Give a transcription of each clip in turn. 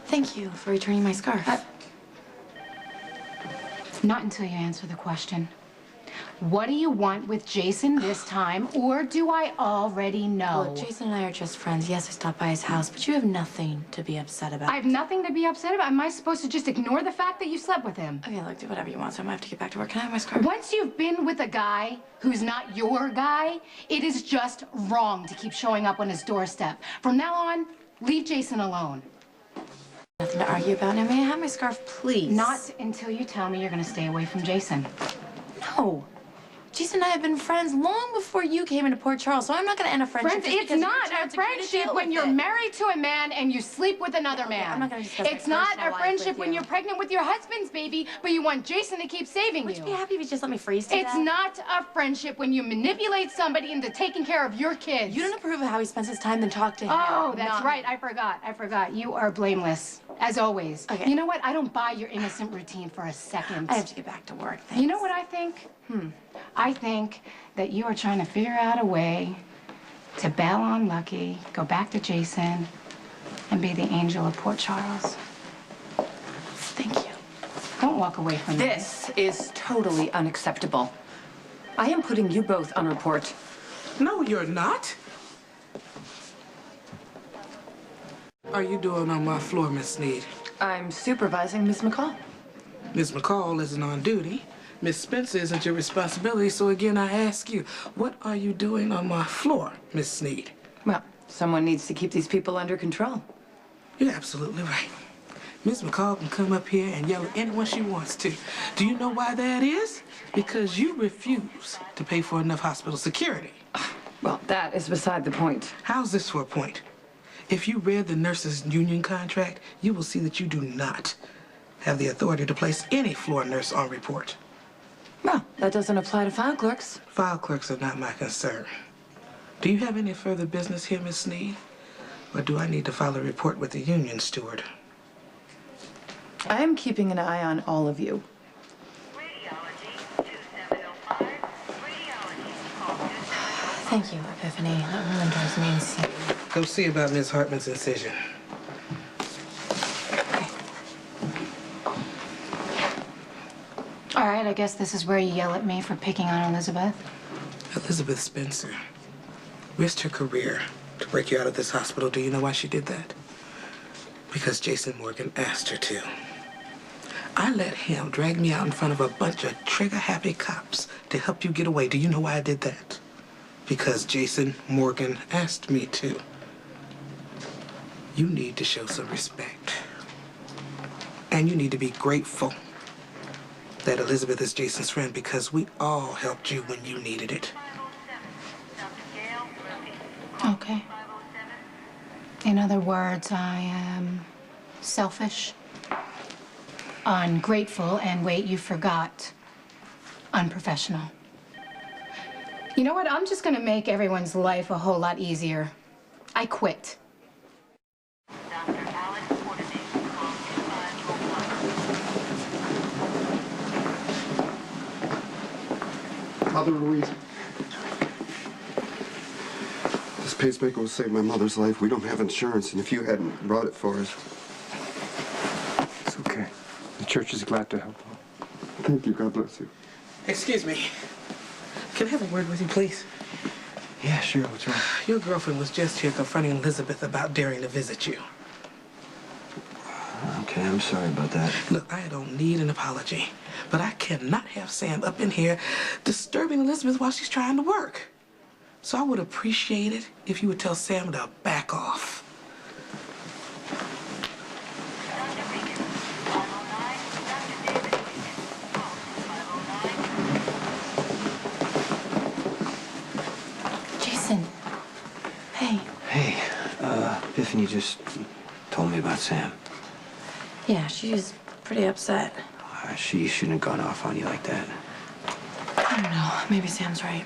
Thank you for returning my scarf. Not until you answer the question. What do you want with Jason this time, or do I already know? Look, Jason and I are just friends. Yes, I stopped by his house, but you have nothing to be upset about. I have nothing to be upset about. Am I supposed to just ignore the fact that you slept with him? Okay, look, do whatever you want, so I'm gonna have to get back to work. Can I have my scarf? Once you've been with a guy who's not your guy, it is just wrong to keep showing up on his doorstep. From now on, leave Jason alone. Nothing to argue about. Now, may I have my scarf, please? Not until you tell me you're gonna stay away from Jason. No. Jason and I have been friends long before you came into Port Charles, so I'm not going to end a friendship. It's not a friendship when you're married to a man and you sleep with another man. I'm not going to discuss It's not a friendship when you're pregnant with your husband's baby, but you want Jason to keep saving you. Would you be happy if you just let me freeze to It's not a friendship when you manipulate somebody into taking care of your kids. You don't approve of how he spends his time, then talk to him. Oh, that's right. I forgot. You are blameless, as always. Okay. You know what? I don't buy your innocent routine for a second. I have to get back to work. Thanks. You know what I think? I think that you are trying to figure out a way to bail on Lucky, go back to Jason, and be the angel of Port Charles. Thank you. Don't walk away from me. This is totally unacceptable. I am putting you both on report. No, you're not. Are you doing on my floor, Miss Sneed? I'm supervising Miss McCall. Miss McCall isn't on duty. Miss Spencer isn't your responsibility, so again, I ask you, what are you doing on my floor, Miss Sneed? Well, someone needs to keep these people under control. You're absolutely right. Miss McCall can come up here and yell at anyone she wants to. Do you know why that is? Because you refuse to pay for enough hospital security. Well, that is beside the point. How's this for a point? If you read the nurses' union contract, you will see that you do not have the authority to place any floor nurse on report. Well, that doesn't apply to file clerks. File clerks are not my concern. Do you have any further business here, Miss Sneed? Or do I need to file a report with the union steward? I am keeping an eye on all of you. Thank you, Epiphany. That really drives me insane. Go see about Miss Hartman's incision. All right, I guess this is where you yell at me for picking on Elizabeth. Elizabeth Spencer risked her career to break you out of this hospital. Do you know why she did that? Because Jason Morgan asked her to. I let him drag me out in front of a bunch of trigger-happy cops to help you get away. Do you know why I did that? Because Jason Morgan asked me to. You need to show some respect. And you need to be grateful that Elizabeth is Jason's friend, because we all helped you when you needed it. Okay. In other words, I am selfish, ungrateful, and wait, you forgot, unprofessional. You know what? I'm just gonna make everyone's life a whole lot easier. I quit. Mother Louise. This pacemaker will save my mother's life. We don't have insurance, and if you hadn't brought it for us. It's okay. The church is glad to help. Thank you. God bless you. Excuse me. Can I have a word with you, please? Yeah, sure. What's wrong? Your girlfriend was just here confronting Elizabeth about daring to visit you. Okay, I'm sorry about that. Look, I don't need an apology, but I cannot have Sam up in here disturbing Elizabeth while she's trying to work. So I would appreciate it if you would tell Sam to back off. Jason. Hey. Hey, Epiphany just told me about Sam. Yeah, she's pretty upset. She shouldn't have gone off on you like that. I don't know. Maybe Sam's right.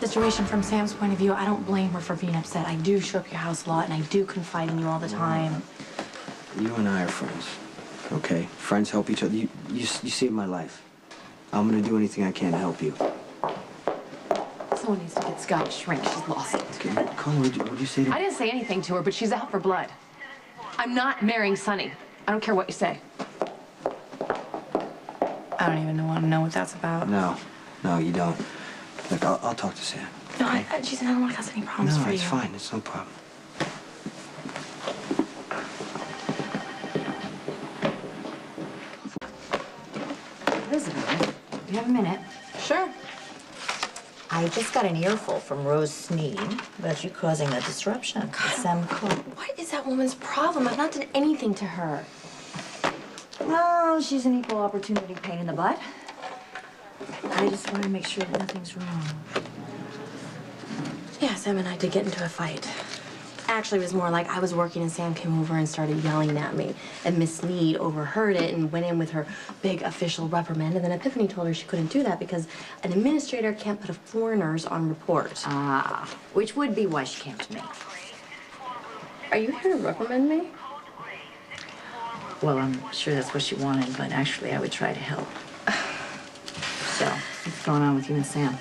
Situation from Sam's point of view, I don't blame her for being upset. I do show up your house a lot, and I do confide in you all the time. You and I are friends, okay? Friends help each other. You saved my life. I'm gonna do anything I can to help you. Someone needs to get Scott a shrink. She's lost it. Okay, Colin, what'd you say to me? I didn't say anything to her, but she's out for blood. I'm not marrying Sonny. I don't care what you say. I don't even want to know what that's about. No, you don't. Look, I'll talk to Sam. No, Okay? Jason, I don't want to cause any problems for No, you. it's fine. It's no problem. Elizabeth, you have a minute? Sure. I just got an earful from Rose Sneed about you causing a disruption at Sam Cook. What is that woman's problem? I've not done anything to her. Well, she's an equal opportunity pain in the butt. I just want to make sure that nothing's wrong. Yeah, Sam and I did get into a fight. Actually, it was more like I was working and Sam came over and started yelling at me. And Miss Sneed overheard it and went in with her big official reprimand. And then Epiphany told her she couldn't do that because an administrator can't put foreigners on report. Ah, which would be why she came to me. Are you here to reprimand me? Well, I'm sure that's what she wanted, but actually I would try to help. So, what's going on with you and Sam?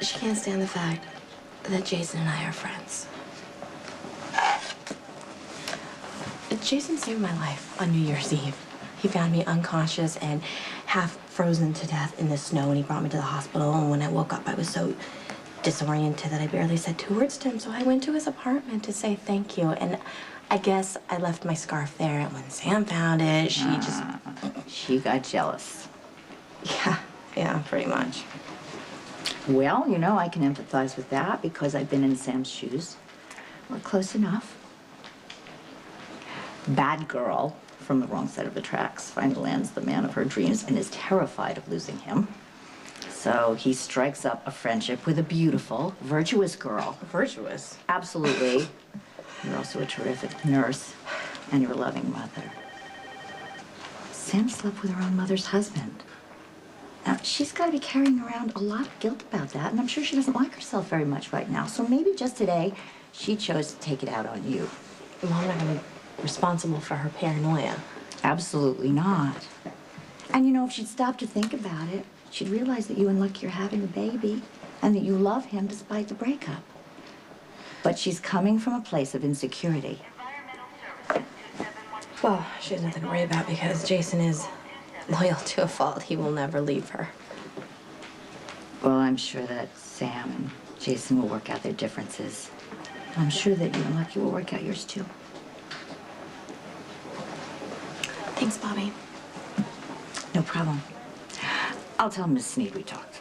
She can't stand the fact that Jason and I are friends. Jason saved my life on New Year's Eve. He found me unconscious and half frozen to death in the snow, and he brought me to the hospital. And when I woke up, I was so disoriented that I barely said 2 words to him. So I went to his apartment to say thank you. And I guess I left my scarf there. And when Sam found it, She got jealous. Yeah, pretty much. Well, you know, I can empathize with that because I've been in Sam's shoes. We're close enough. Bad girl from the wrong side of the tracks finally lands the man of her dreams and is terrified of losing him. So he strikes up a friendship with a beautiful, virtuous girl. Virtuous? Absolutely. You're also a terrific nurse and you're a loving mother. Sam slept with her own mother's husband. Now, she's got to be carrying around a lot of guilt about that, and I'm sure she doesn't like herself very much right now. So maybe just today, she chose to take it out on you. Well, I'm not going to be responsible for her paranoia. Absolutely not. And you know, if she'd stop to think about it, she'd realize that you and Lucky are having a baby and that you love him despite the breakup. But she's coming from a place of insecurity. Well, she has nothing to worry about because Jason is loyal to a fault. He will never leave her. Well, I'm sure that Sam and Jason will work out their differences. I'm sure that you and Lucky will work out yours too. Thanks, Bobby. No problem. I'll tell Miss Sneed we talked.